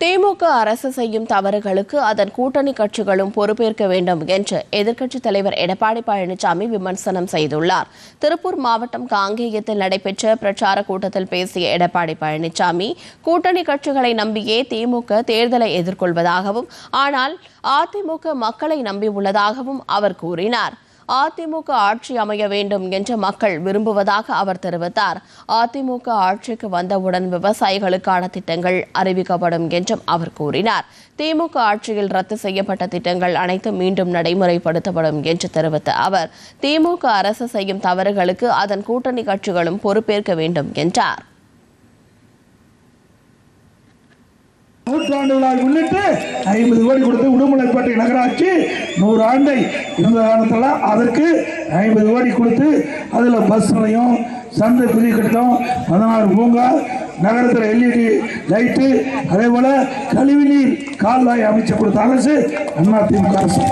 திமுக அரசு செய்யும் தவறுகளுக்கு அதன் கூட்டணி கட்சிகளும் பொறுப்பேற்க வேண்டும் என்று எதிர்க்கட்சித் தலைவர் எடப்பாடி பழனிசாமி விமர்சனம் செய்துள்ளார். திருப்பூர் மாவட்டம் காங்கேயத்தில் நடைபெற்ற பிரச்சார கூட்டத்தில் பேசிய எடப்பாடி பழனிசாமி, கூட்டணி கட்சிகளை நம்பியே திமுக தேர்தலை எதிர்கொள்வதாகவும், ஆனால் அதிமுக மக்களை நம்பியுள்ளதாகவும் அவர் கூறினார். அதிமுக ஆட்சி அமைய வேண்டும் என்று மக்கள் விரும்புவதாக அவர் தெரிவித்தார். அதிமுக ஆட்சிக்கு வந்தவுடன் விவசாயிகளுக்கான திட்டங்கள் அறிவிக்கப்படும் என்றும் அவர் கூறினார். திமுக ஆட்சியில் ரத்து செய்யப்பட்ட திட்டங்கள் அனைத்தும் மீண்டும் நடைமுறைப்படுத்தப்படும் என்று தெரிவித்த அவர், திமுக அரசு செய்யும் தவறுகளுக்கு அதன் கூட்டணி கட்சிகளும் பொறுப்பேற்க வேண்டும் என்றார். நூற்றாண்டு விழாவை முன்னிட்டு 50 கோடி கொடுத்து உடுமலைப்பேட்டை நகராட்சி 100 ஆண்டை இருந்த காலத்தில் அதற்கு 50 கோடி கொடுத்து அதில் பஸ் நிலையம், சந்தை புதிய கட்டம், 16 பூங்கா, நகரத்தில் LED லைட்டு, அதே போல கழிவுநீர் கால்வாய் அமைச்சு கொடுத்த அரசு அதிமுக அரசு.